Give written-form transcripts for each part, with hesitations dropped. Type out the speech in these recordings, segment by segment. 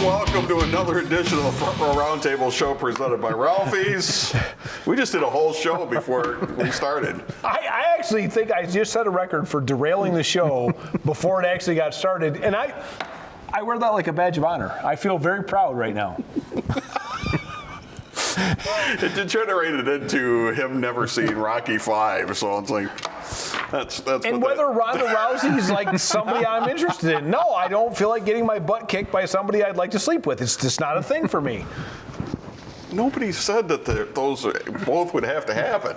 welcome to another edition of the Front Row Roundtable show presented by Ralphie's. We just did a whole show before we started. I actually think I just set a record for derailing the show before it actually got started, and I wear that like a badge of honor. I feel very proud right now. It degenerated into him never seeing Rocky V, so it's like that's. And whether Ronda Rousey's like somebody I'm interested in, no, I don't feel like getting my butt kicked by somebody I'd like to sleep with. It's just not a thing for me. Nobody said that those both would have to happen.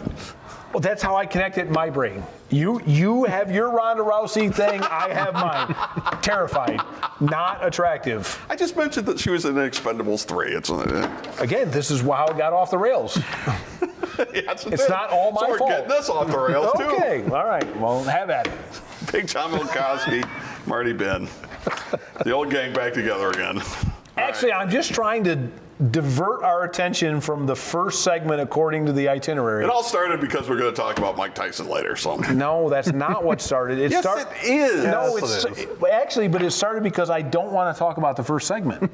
Well, that's how I connect it in my brain. You have your Ronda Rousey thing, I have mine. Terrified, not attractive. I just mentioned that she was in Expendables 3. Again, this is how it got off the rails. It's not all my fault. We're getting this off the rails, too. Okay, all right. Well, have at it. Big John Milkowski, Marty Ben. The old gang back together again. Actually, right. I'm just trying to divert our attention from the first segment according to the itinerary. It all started because we're going to talk about Mike Tyson later. So no, that's not what started. Yes, it is. No, yes, it is. Actually, but it started because I don't want to talk about the first segment.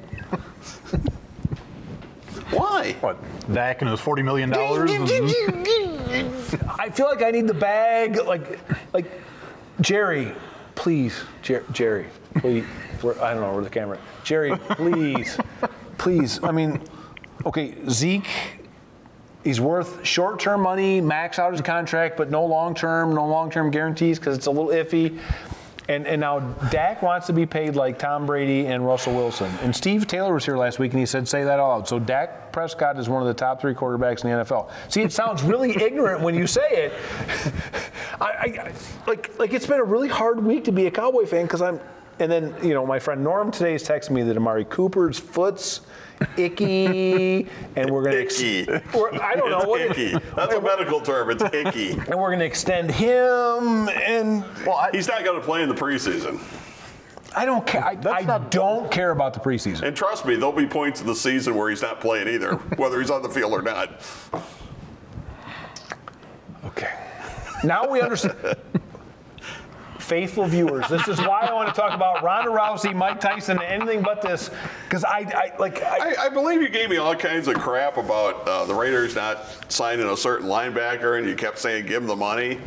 Why? What? Dak and his $40 million? I feel like I need the bag. Like Jerry, please. Jerry, please. I don't know where the camera. Jerry, please. Please. I mean, okay, Zeke, he's worth short-term money, max out his contract, but no long-term guarantees because it's a little iffy. And now Dak wants to be paid like Tom Brady and Russell Wilson. And Steve Taylor was here last week, and he said, say that all out. So Dak Prescott is one of the top 3 quarterbacks in the NFL. See, it sounds really ignorant when you say it. Like it's been a really hard week to be a Cowboy fan because I'm. And then, my friend Norm today is texting me that Amari Cooper's foot's icky, and we're going to I don't know what icky. That's a medical term. It's icky. And we're going to extend him, and he's not going to play in the preseason. I don't care. I don't care about the preseason. And trust me, there'll be points in the season where he's not playing either, whether he's on the field or not. Okay. Now we understand. Faithful viewers, this is why I want to talk about Ronda Rousey, Mike Tyson, anything but this, because I believe you gave me all kinds of crap about the Raiders not signing a certain linebacker, and you kept saying give him the money,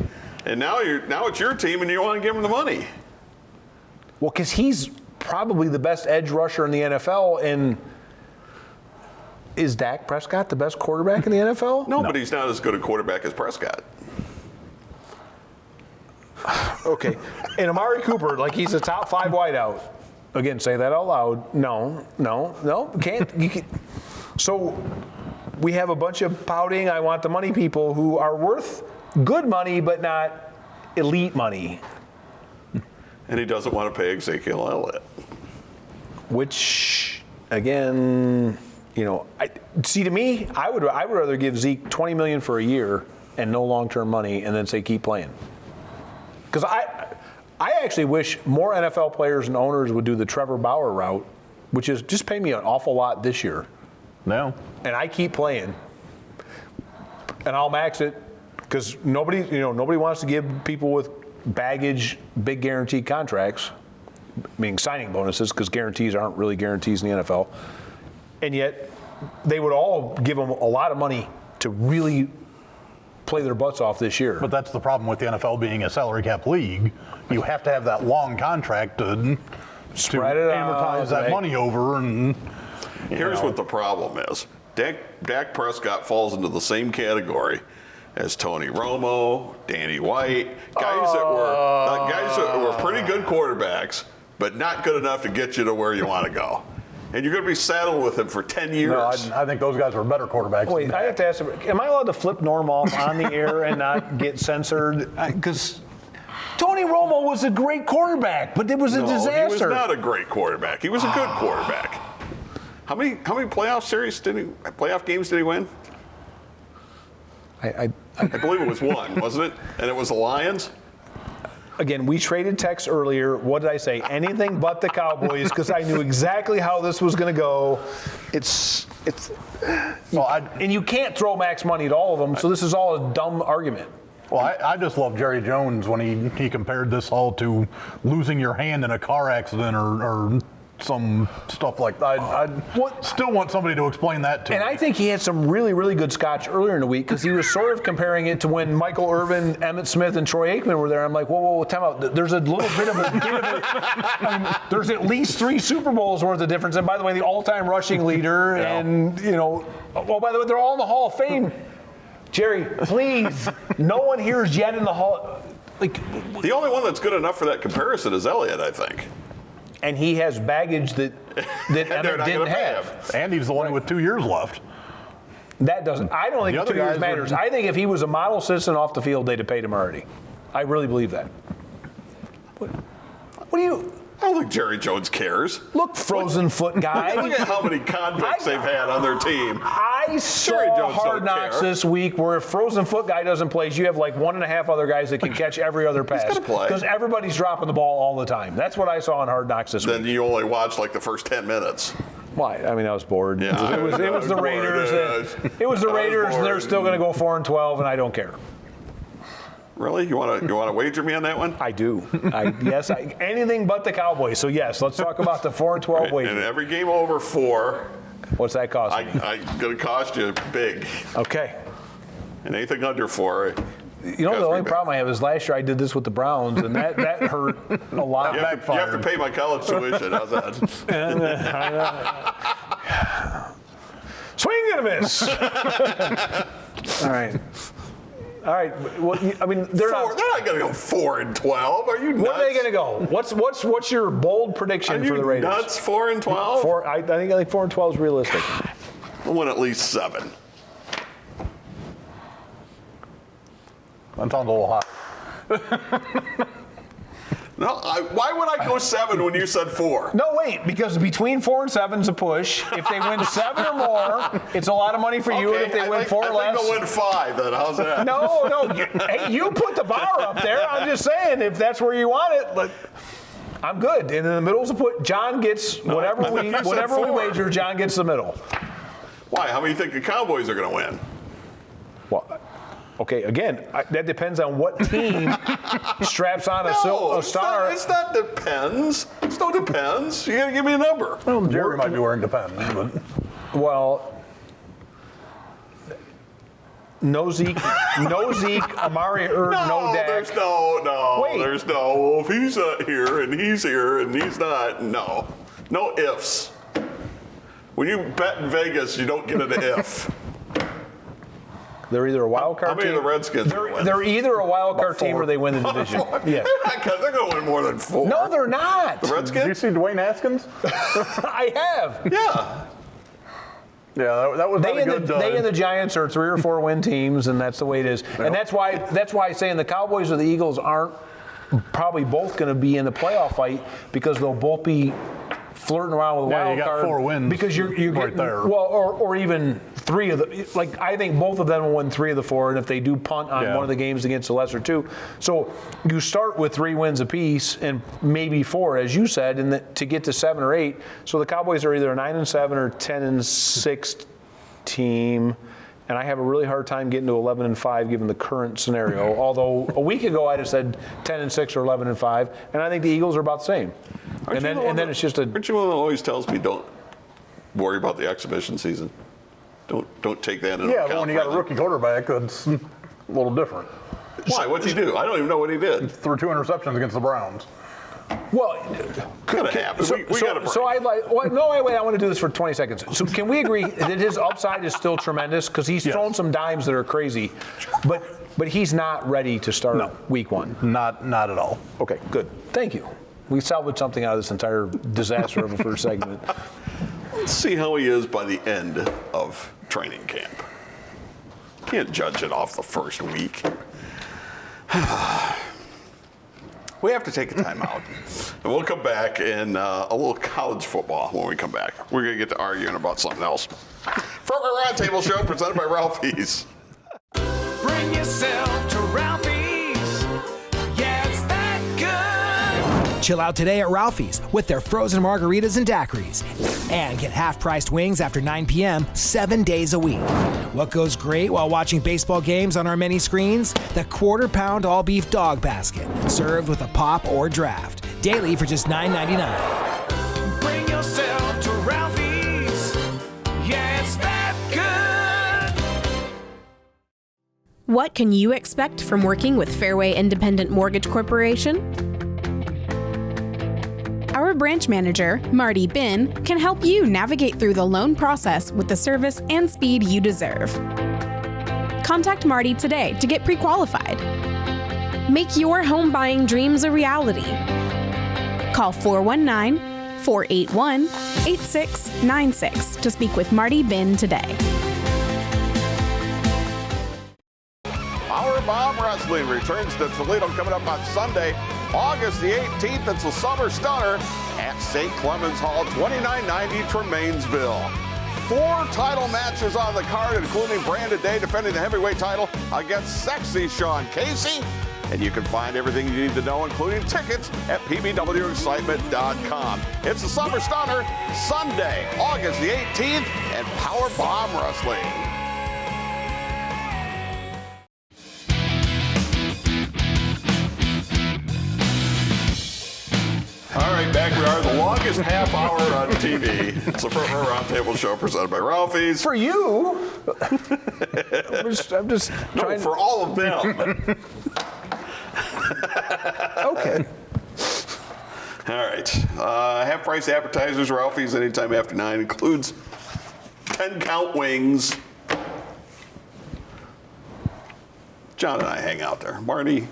and now it's your team, and you want to give him the money. Well, because he's probably the best edge rusher in the NFL, and is Dak Prescott the best quarterback in the NFL? No, but he's not as good a quarterback as Prescott. Okay, and Amari Cooper, like he's a top 5 wideout. Again, say that out loud. No, can't. So we have a bunch of pouting, I want the money people who are worth good money, but not elite money. And he doesn't want to pay Ezekiel Elliott. Which, again, to me, I would rather give Zeke $20 million for a year and no long-term money, and then say keep playing. Because I actually wish more NFL players and owners would do the Trevor Bauer route, which is just pay me an awful lot this year. No. And I keep playing. And I'll max it because nobody wants to give people with baggage big guaranteed contracts, meaning signing bonuses, because guarantees aren't really guarantees in the NFL. And yet they would all give them a lot of money to really play their butts off this year. But that's the problem with the NFL being a salary cap league. You have to have that long contract to spread it amortize that money over. And here's what the problem is. Dak Prescott falls into the same category as Tony Romo, Danny White, guys that were pretty good quarterbacks, but not good enough to get you to where you want to go. And you're going to be saddled with him for 10 years. No, I think those guys are better quarterbacks. Wait, I have to ask, am I allowed to flip Norm off on the air and not get censored? Because Tony Romo was a great quarterback, but it was a disaster. He was not a great quarterback. He was a good quarterback. How many playoff games did he win? I believe it was one, wasn't it? And it was the Lions? Again, we traded texts earlier. What did I say? Anything but the Cowboys, because I knew exactly how this was going to go. And you can't throw max money to all of them, so this is all a dumb argument. Well, I just love Jerry Jones when he compared this all to losing your hand in a car accident or some stuff like that. I'd still want somebody to explain that to me. And I think he had some really, really good scotch earlier in the week because he was sort of comparing it to when Michael Irvin, Emmitt Smith, and Troy Aikman were there. I'm like, whoa, time out. There's a little bit of I mean, there's at least 3 Super Bowls worth of difference. And by the way, the all-time rushing leader, and by the way, they're all in the Hall of Fame. Jerry, please, no one here is yet in the Hall. Like, the only one that's good enough for that comparison is Elliott, I think. And he has baggage that Emmitt didn't have. And he's the one with 2 years left. That doesn't. I don't think The 2 other years guys matters. were- I think if he was a model citizen off the field, they'd have paid him already. I really believe that. What do you? I don't think Jerry Jones cares. Look, frozen foot guy. Look at how many convicts they've had on their team. I Jerry saw Jones Hard don't Knocks care. this week where if frozen foot guy doesn't play, you have like 1.5 other guys that can catch every other pass. gonna play. Because everybody's dropping the ball all the time. That's what I saw on Hard Knocks this Then week. you only watched like the first 10 minutes. Why? I mean, I was bored. Yeah, It was I was the bored, Raiders. yeah. It was the I was Raiders, and they're bored. still going to go 4-12, and I don't care. Really? You want to wager me on that one? I do. Yes, anything but the Cowboys. So yes, let's talk about the 4-12 And wager. every game over 4, What's that cost me? I'm going to cost you big. Okay. And anything under 4, You know, the only problem I have is last year I did this with the Browns, and that hurt a lot. you have to pay my college tuition. How's that? Swing and a miss. All right. All right. Well, I mean, they're not going to go 4-12. Are you nuts? Where are they going to go? What's your bold prediction Are for the you Raiders? nuts? 4-12? I think 4-12 is realistic. We'll win at least 7. That sounds a little hot. No, why would I go 7 when you said 4? No, wait, because between 4 and 7 is a push. If they win 7 or more, it's a lot of money for you. And if they win 4 or less, I think they'll win 5. Then how's that? No. You put the bar up there. I'm just saying, if that's where you want it, I'm good. And in the middle is a put. John gets whatever we wager. John gets the middle. Why? How many think the Cowboys are going to win? Well, okay, again, that depends on what team straps on a star. It's not depends. It's no depends. You got to give me a number. Well, Jerry might be wearing Depends, but Well, no Zeke, Amari, no Dak. There's Wait. there's no. Well, if he's here and he's not. No ifs. When you bet in Vegas, you don't get an if. They're either a wild card How many team. of the Redskins are gonna win? They're either a wild card team or they win the division. Yeah. They're going to win more than 4. No, they're not. The did you Redskins? see Dwayne Haskins? I have. Yeah. Yeah, that was not They a good. and the Giants are 3 or 4 win teams, and that's the way it is. And that's why saying the Cowboys or the Eagles aren't probably both going to be in the playoff fight because they'll both be flirting around with a wild you got card. 4 wins because you're right getting, there. Well, or even 3 of the. Like I think both of them will win 3 of the 4, and if they do punt on one of the games against the lesser 2, so you start with 3 wins apiece and maybe 4, as you said, and to get to 7 or 8. So the Cowboys are either a 9-7 or 10-6 team. And I have a really hard time getting to 11-5 given the current scenario. Although a week ago I'd have said 10-6 or 11-5, and I think the Eagles are about the same. Aren't And then it's just a. Aren't you one that always tells me don't worry about the exhibition season? Don't take that into account. Yeah, but when you got a rookie quarterback, that's a little different. Why? What'd he do? I don't even know what he did. Threw 2 interceptions against the Browns. Well, Could have happened. We got a break. So I'd like. Well, no, wait. I want to do this for 20 seconds. So can we agree that his upside is still tremendous because he's thrown some dimes that are crazy, but he's not ready to start week 1. Not at all. Okay, good. Thank you. We salvaged something out of this entire disaster of a first segment. Let's see how he is by the end of training camp. Can't judge it off the first week. We have to take a time out. And we'll come back in a little college football when we come back. We're going to get to arguing about something else. From our Roundtable show presented by Ralphie's. Bring yourself to Ralphie's. Yeah, it's that good. Chill out today at Ralphie's with their frozen margaritas and daiquiris. And get half-priced wings after 9 p.m. 7 days a week. What goes great while watching baseball games on our many screens? The quarter-pound all-beef dog basket, served with a pop or draft. Daily for just $9.99. Bring What can you expect from working with Fairway Independent Mortgage Corporation? Our branch manager, Marty Bin, can help you navigate through the loan process with the service and speed you deserve. Contact Marty today to get pre-qualified. Make your home buying dreams a reality. Call 419-481-8696 to speak with Marty Bin today. Power Bomb Wrestling returns to Toledo coming up on Sunday, August the 18th. It's a summer stunner at St. Clemens Hall, 2990 Tremainsville. 4 title matches on the card, including Brandon Day defending the heavyweight title against sexy Sean Casey. And you can find everything you need to know, including tickets, at pbwexcitement.com. It's the Summer Stunner, Sunday, August the 18th, at Power Bomb Wrestling. All right, back we are, the longest half hour on TV. It's the Front Row Roundtable show presented by Ralphie's. For you. I'm just No, trying for all of them. Okay. All right. Half-price appetizers, Ralphie's, anytime after 9, includes 10-count wings. John and I hang out there. Marty?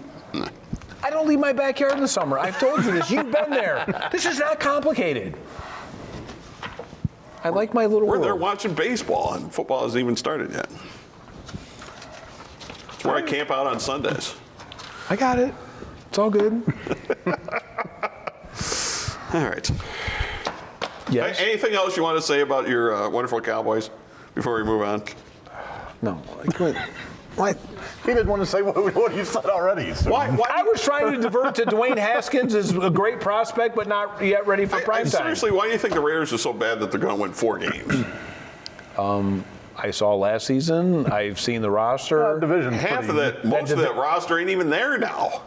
I don't leave my backyard in the summer. I've told you this. You've been there. This is not complicated. I like my little We're world. there watching baseball, and football hasn't even started yet. It's where I camp out on Sundays. I got it. It's all good. All right. Yes. Anything else you want to say about your wonderful Cowboys before we move on? No. What? He didn't want to say what you said already. So. Why? I was trying to divert to Dwayne Haskins as a great prospect, but not yet ready for prime time. Seriously, why do you think the Raiders are so bad that they're going to win 4 games? I saw last season. I've seen the roster. Division. Most of that roster ain't even there now.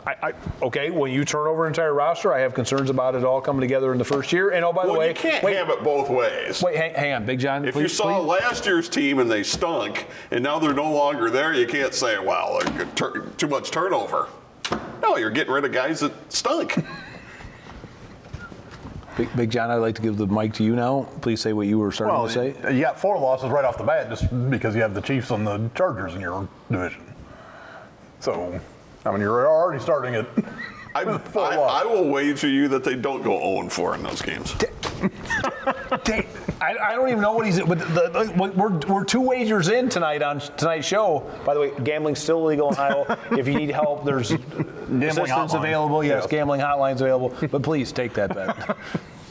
Okay, when you turn over an entire roster, I have concerns about it all coming together in the first year. And oh, by the way, you can't have it both ways. Wait, hang on, Big John. If you saw last year's team and they stunk, and now they're no longer there, you can't say, well, too much turnover. No, you're getting rid of guys that stunk. Big John, I'd like to give the mic to you now. Please say what you were starting to say. You got 4 losses right off the bat just because you have the Chiefs and the Chargers in your division. So, I mean, you're already starting at I will wager you that they don't go 0-4 in those games. I don't even know what he's. But we're 2 wagers in tonight on tonight's show. By the way, gambling's still illegal in Ohio. If you need help, there's assistance hotline available. Yes, gambling hotlines available. But please take that bet,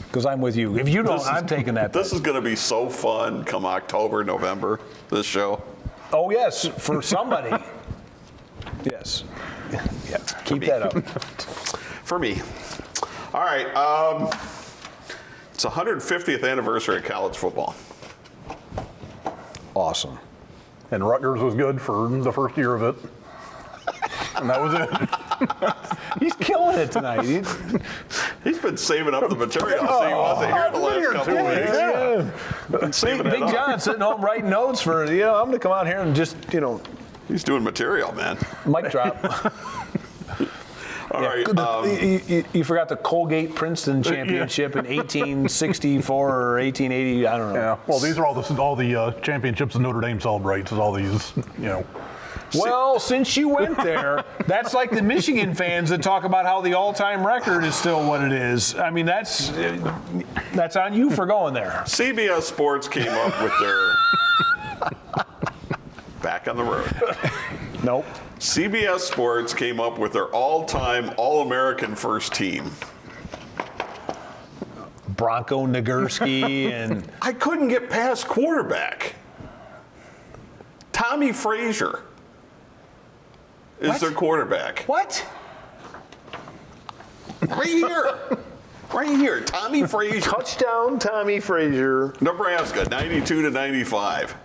because I'm with you. If you don't, I'm taking that bet. This is going to be so fun come October, November, this show. Oh, yes, for somebody. Yes. Yeah, keep that up. For me. All right. It's 150th anniversary of college football. Awesome. And Rutgers was good for the first year of it. And that was it. He's killing it tonight. He's been saving up the material, so he wasn't here the last couple of weeks. Yeah. Been saving Big it up. John sitting home writing notes for, I'm going to come out here and just, He's doing material, man. mic drop. All right. You forgot the Colgate-Princeton championship in 1864 or 1880. I don't know. Yeah. Well, these are all the championships that Notre Dame celebrates. Is all these, Well, since you went there, that's like the Michigan fans that talk about how the all-time record is still what it is. I mean, that's on you for going there. CBS Sports came up with their back on the road. Nope. CBS Sports came up with their all-time All-American first team. Bronco Nagurski and I couldn't get past quarterback. Tommy Frazier is their quarterback. what? Right here. Right here. Tommy Frazier. Touchdown, Tommy Frazier. Nebraska, 92 to 95.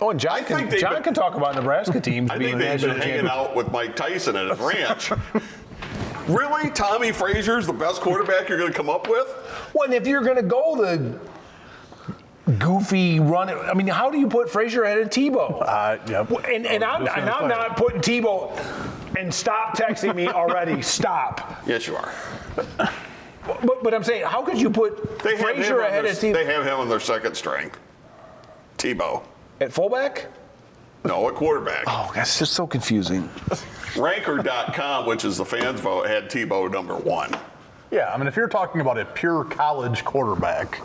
Oh, and John I think can talk about Nebraska teams I being think they've national been hanging champions. out with Mike Tyson at his ranch. Really? Tommy Frazier's the best quarterback you're going to come up with? Well, and if you're going to go goofy run. I mean, how do you put Frazier ahead of Tebow? Yep. And I'm not putting Tebow. And stop texting me already. Stop. Yes, you are. But I'm saying, how could you put Frazier ahead of Tebow? They have him on their second string. Tebow. At fullback? No, at quarterback. Oh, that's just so confusing. Ranker.com, which is the fans' vote, had Tebow number 1. Yeah, I mean, if you're talking about a pure college quarterback,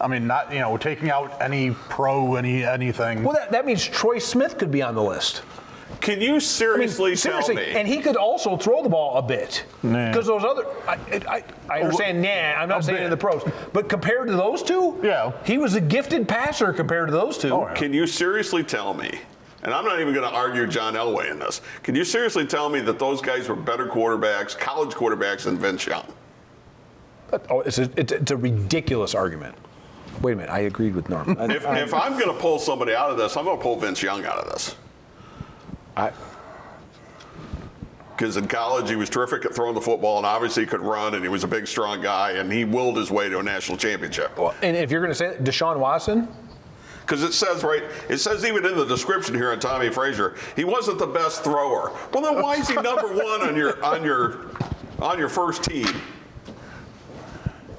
I mean, not, taking out any pro, anything. Well, that means Troy Smith could be on the list. Can you seriously tell me? And he could also throw the ball a bit. Because those other, I understand, I'm not saying in the pros. But compared to those two, he was a gifted passer compared to those two. Oh, yeah. Can you seriously tell me, and I'm not even going to argue John Elway in this, can you seriously tell me that those guys were better quarterbacks, college quarterbacks, than Vince Young? It's a ridiculous argument. Wait a minute, I agreed with Norm. If I'm going to pull somebody out of this, I'm going to pull Vince Young out of this. Because in college he was terrific at throwing the football and obviously could run and he was a big, strong guy and he willed his way to a national championship. And if you're going to say Deshaun Watson? Because it says even in the description here on Tommy Frazier, he wasn't the best thrower. Well, then why is he number 1 on your first team?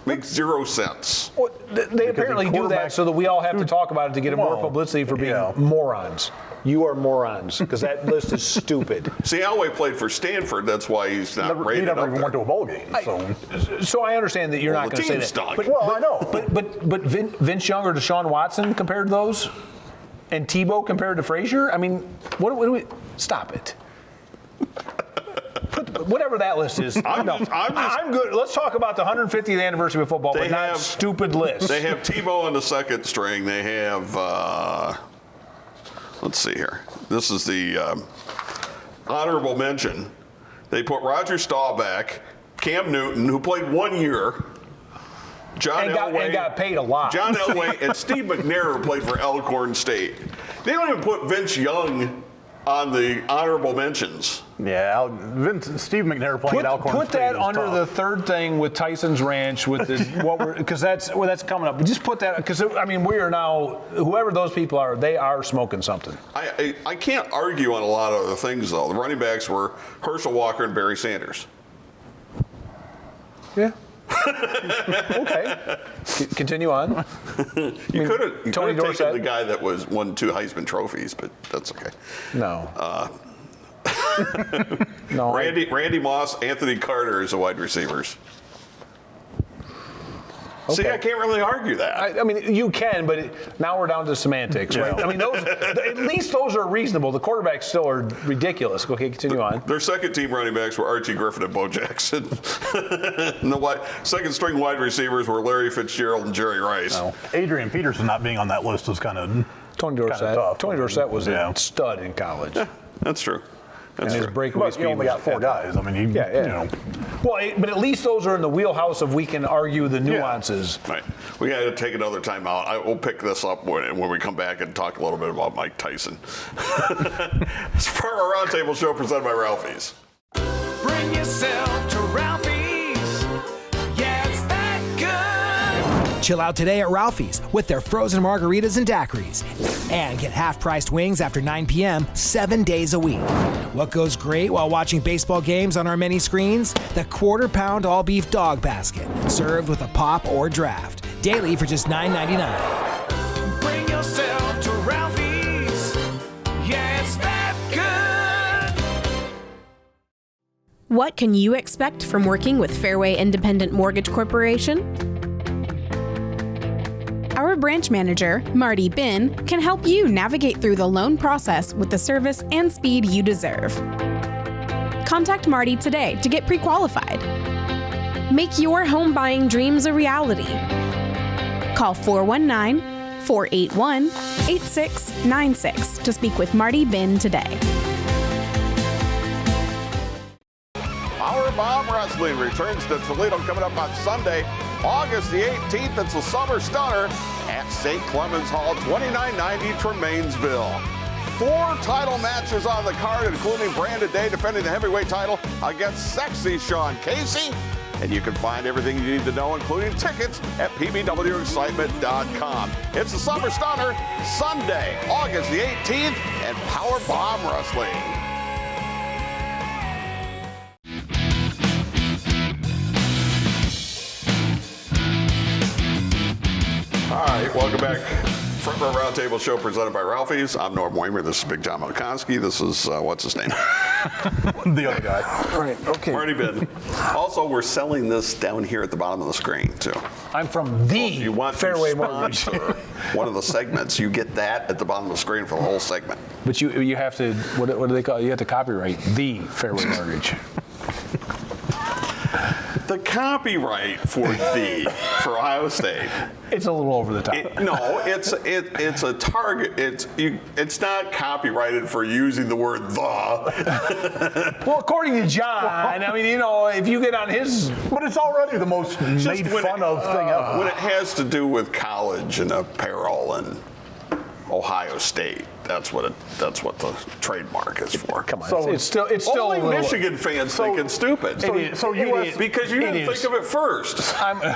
Makes 0 sense. Well, they apparently do that so that we all have to talk about it to get more publicity for being morons. You are morons, because that list is stupid. See, Elway played for Stanford. That's why he's not rated He never up even there. went to a bowl game. So I understand that you're not going to say that. Stunk. I know. But Vince Young or Deshaun Watson compared to those, and Tebow compared to Frazier. I mean, what do we? Stop it. Whatever that list is, I'm good. Let's talk about the 150th anniversary of football, but not stupid lists. They have Tebow on the second string. They have. Let's see here. This is the honorable mention. They put Roger Staubach, Cam Newton, who played 1 year, John Elway, and got paid a lot. John Elway, and Steve McNair, who played for Elkhorn State. They don't even put Vince Young on the honorable mentions. Yeah, Steve McNair playing at Alcorn Put State that is under tough. the third thing with Tyson's Ranch with because that's coming up. Just put that because I mean we are now whoever those people are, they are smoking something. I can't argue on a lot of other things though. The running backs were Herschel Walker and Barry Sanders. Yeah. Okay. Continue on. You could have Tony taken Dorsett. the guy that won 2 Heisman trophies, but that's okay. No. No. Randy Moss, Anthony Carter as the wide receivers. See, I can't really argue that. I mean, you can, but now we're down to semantics, right? I mean, those at least those are reasonable. The quarterbacks still are ridiculous. Okay, continue on. Their second team running backs were Archie Griffin and Bo Jackson. And the second string wide receivers were Larry Fitzgerald and Jerry Rice. No. Adrian Peterson not being on that list is kind of Tony Dorsett. tough. Tony Dorsett was a stud in college. Yeah, that's true. And his breakaway But speed you only was got 4 guys. I mean, Well, but at least those are in the wheelhouse of we can argue the nuances. Right. We got to take another time out. We'll pick this up when we come back and talk a little bit about Mike Tyson. It's part of our Roundtable show presented by Ralphie's. Bring yourself to Ralphie's. Yeah, it's that good. Chill out today at Ralphie's with their frozen margaritas and daiquiris. And get half-priced wings after 9 p.m. 7 days a week. What goes great while watching baseball games on our many screens? The quarter-pound all-beef dog basket, served with a pop or draft. Daily for just $9.99. Bring yourself to Ralphie's. Yeah, it's that good. What can you expect from working with Fairway Independent Mortgage Corporation? Our branch manager, Marty Bin, can help you navigate through the loan process with the service and speed you deserve. Contact Marty today to get pre-qualified. Make your home buying dreams a reality. Call 419-481-8696 to speak with Marty Bin today. Powerbomb Wrestling returns to Toledo coming up on Sunday, August the 18th. It's a summer stunner at St. Clemens Hall, 2990 Tremainsville. 4 title matches on the card, including Brandon Day defending the heavyweight title against sexy Sean Casey. And you can find everything you need to know, including tickets, at pbwexcitement.com. It's the Summer Stunner, Sunday, August the 18th, and Power Bomb Wrestling. All right, welcome back. Front Row Roundtable show presented by Ralphie's. I'm Norm Weimer. This is Big John Malkowski. This is, what's his name? The other guy. All right, okay. Marty Bin. Also, we're selling this down here at the bottom of the screen, too. I'm from the You want Fairway to Mortgage. sponsor one of the segments, you get that at the bottom of the screen for the whole segment. But you have to, what do they call it? You have to copyright the Fairway Mortgage. The copyright for Ohio State. It's a little over the top. It's a target. It's not copyrighted for using the word the. Well, according to John, I mean, if you get on his, But it's already the most made fun of thing ever. When it has to do with college and apparel and Ohio State, that's what the trademark is for. come on, So it's still Only a little, Michigan fans thinking stupid. So US Because you didn't It think is. of it first.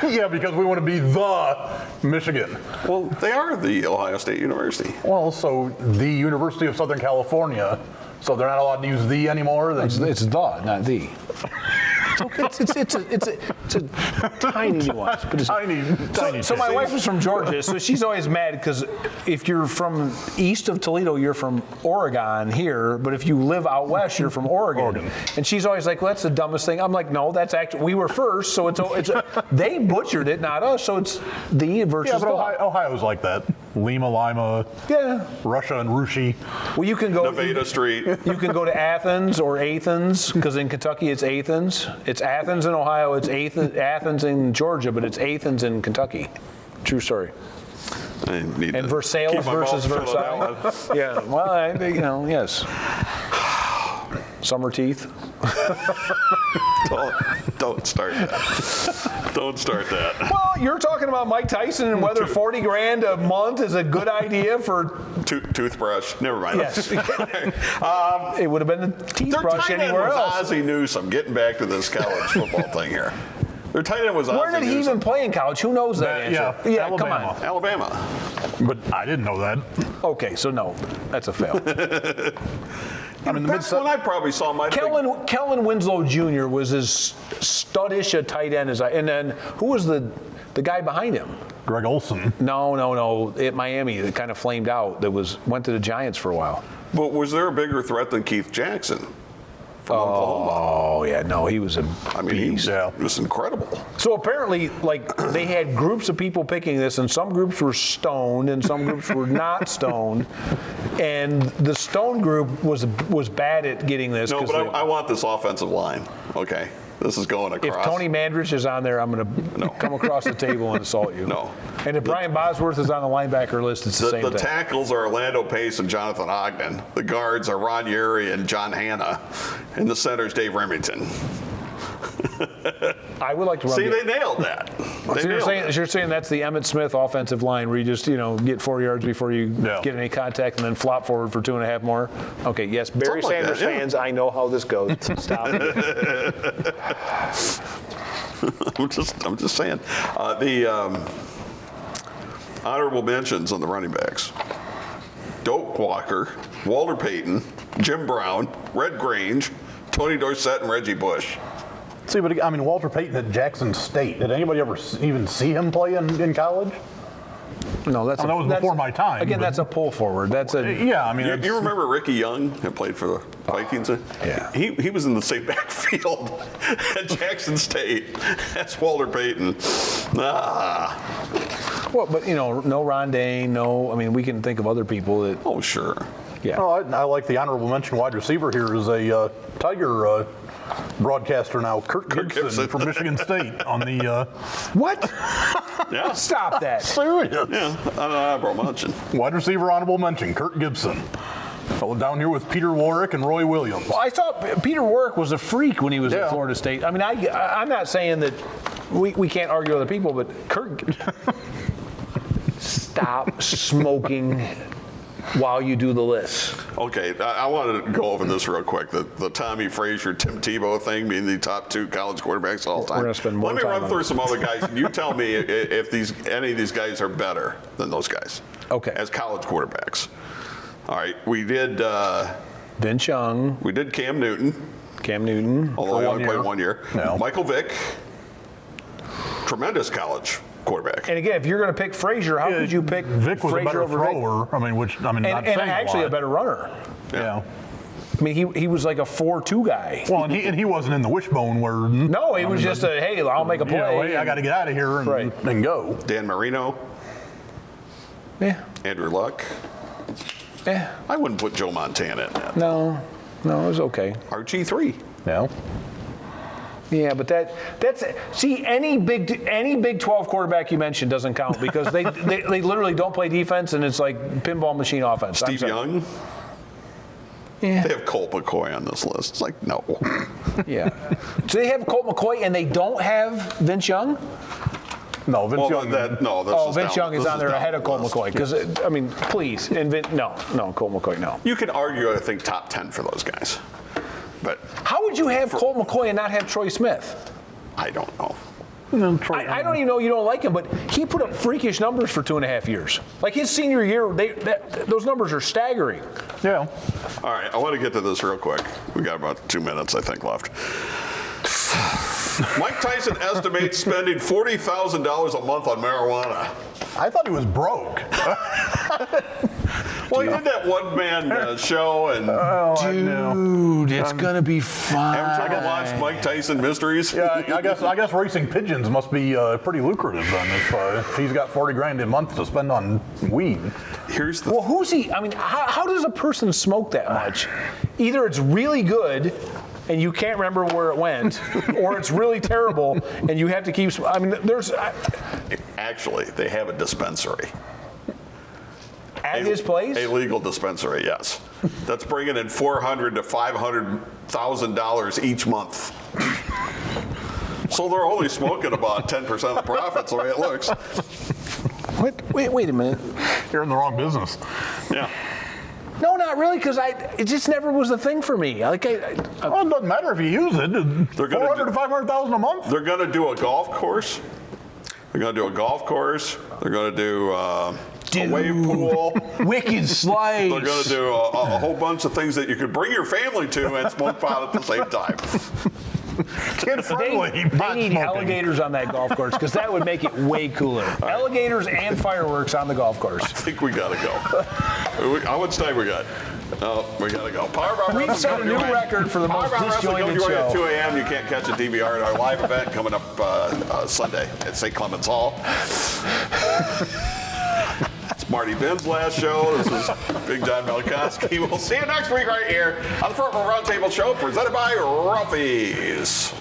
Yeah, because we want to be the Michigan. Well, they are the Ohio State University. Well, so the University of Southern California. So they're not allowed to use the anymore. it's the, not the. It's a tiny nuance, but it's Tiny. So my wife was from Georgia, so she's always mad because if you're from east of Toledo, you're from Oregon here, but if you live out west, you're from Oregon. And she's always like, well, that's the dumbest thing. I'm like, no, that's actually, we were first, so they butchered it, not us, so it's the versus Yeah, but the. Ohio's like that. Lima, Lima, Yeah. Russia, and Rushi. Well, you can go. Nevada Street. You can go to Athens or Athens, because in Kentucky it's Athens. It's Athens in Ohio, it's Athens in Georgia, but it's Athens in Kentucky. True story. I need And to Versailles keep my versus mouth shut on that Versailles. one. Yeah, well, yes. Summer teeth. Don't start that. Don't start that. Well, you're talking about Mike Tyson and whether 40 grand a month is a good idea for. Toothbrush. Never mind. Yes. It would have been a teeth Their brush tight end anywhere was else. Ozzie Newsome. Getting back to this college football thing here. Their tight end was Ozzie Where did he Newsome. even play in college? Who knows that answer? Yeah, Come Alabama. on. Alabama. But I didn't know that. Okay, so no, that's a fail. I'm in the That's when I probably saw my Kellen Winslow Jr. was as studdish a tight end as and then who was the guy behind him? Greg Olson. No. At Miami, that kind of flamed out. That went to the Giants for a while. But was there a bigger threat than Keith Jackson from Oklahoma? Oh yeah, no, he was a I mean, he beast. was incredible. So apparently, like they had groups of people picking this, and some groups were stoned, and some groups were not stoned. And the stone group was bad at getting this. No, 'cause but they- I want this offensive line. Okay, this is going if across. Tony Mandrich is on there, I'm going to come across the table and assault you. No. And if Brian Bosworth is on the linebacker list, it's the same The thing. tackles are Orlando Pace and Jonathan Ogden. The guards are Ron Yeri and John Hanna. And the center's Dave Remington. I would like to run See, they nailed that. So you're saying that's the Emmitt Smith offensive line where you just, get 4 yards before you get any contact and then flop forward for 2.5 more? Okay, yes, Barry Something like Sanders that, yeah. fans, I know how this goes. Stop it. I'm just saying. The honorable mentions on the running backs. Doak Walker, Walter Payton, Jim Brown, Red Grange, Tony Dorsett, and Reggie Bush. See, but I mean, Walter Payton at Jackson State. Did anybody ever even see him play in college? No, that was before my time, Again, but- that's a pull forward. That's a. Yeah, I mean, You remember Ricky Young that played for the Vikings? Yeah. He was in the same backfield at Jackson State as Walter Payton. Well, but no Rondane, we can think of other people that. Oh, sure. Yeah. Oh, I like the honorable mention wide receiver here is a Tiger broadcaster now, Kurt Gibson, Gibson. from Michigan State on the What? Yeah. Stop that. serious Yeah, honorable mention. wide receiver honorable mention, Kurt Gibson. Well, down here with Peter Warwick and Roy Williams. Well, I thought Peter Warwick was a freak when he was Yeah. at Florida State. I mean, I'm not saying that we can't argue with other people, but Kurt, stop smoking while you do the list. Okay, I wanted to go over this real quick. The Tommy Frazier, Tim Tebow thing being the top 2 college quarterbacks of all time. We're gonna spend more Let me time run on through this. some other guys, and you tell me if any of these guys are better than those guys. Okay. As college quarterbacks. All right, we did Vince Young, we did Cam Newton, although he only played 1 year. No. Michael Vick, tremendous college quarterback. and again, if you're going to pick Frazier, how could you pick Vic was Frazier a better over Vick? thrower. I mean, not And saying actually a a better runner. Yeah. I mean, he was like a 4-2 guy. Well, and he wasn't in the wishbone where. No, he was just a, hey, I'll make a play. You know, hey, I got to get out of here and, Right. and go. Dan Marino, Yeah, Andrew Luck. yeah. I wouldn't put Joe Montana in that. No, it was okay. RG3. Yeah. Yeah, but that's see any Big 12 quarterback you mentioned doesn't count because they literally don't play defense and it's like pinball machine offense. I'm Steve sorry. Young. Yeah. They have Colt McCoy on this list. It's like, no. Yeah. So they have Colt McCoy and they don't have Vince Young? No, Vince Well, Young. this Vince Young is this on there down ahead the of Colt list. McCoy. Because, I mean, please. And no, Colt McCoy, no. You could argue, I think, top 10 for those guys. But How would you have Colt McCoy and not have Troy Smith? I don't know. I don't even know you don't like him, but he put up freakish numbers for 2.5 years. Like his senior year, those numbers are staggering. Yeah. All right, I want to get to this real quick. We got about 2 minutes, I think, left. Mike Tyson estimates spending $40,000 a month on marijuana. I thought he was broke. Well, he did that one-man show, and Dude, it's going to be fun. every time I watch Mike Tyson Mysteries, Yeah, I guess racing pigeons must be pretty lucrative then if he's got $40,000 a month to spend on weed. here's the Well, who's he? I mean, how does a person smoke that much? Either it's really good and you can't remember where it went, or it's really terrible and you have to keep. I mean, Actually, they have a dispensary. at his place. A legal dispensary, yes. That's bringing in $400,000 to $500,000 each month. So they're only smoking about 10% of the profits, the way it looks. Wait a minute. You're in the wrong business. Yeah. No, not really, because it just never was a thing for me. Well, it doesn't matter if you use it. They're gonna $400,000 to $500,000 a month. They're going to do a golf course. They're going to do a golf course. They're going to do a wave pool. Wicked slice. They're going to do a whole bunch of things that you could bring your family to and smoke pot at the same time. Kid friendly. They need alligators on that golf course because that would make it way cooler. Alligators and fireworks on the golf course. I think we got to go. How much time we got? Oh, we got to go. Powerbomb We've set a new record for the most disjointed show. At 2 show. a.m. You can't catch a DVR at our live event coming up Sunday at St. Clements Hall. It's Marty Binn's last show. This is Big John Malkowski. We'll see you next week right here on the Roundtable Show presented by Ralphie's.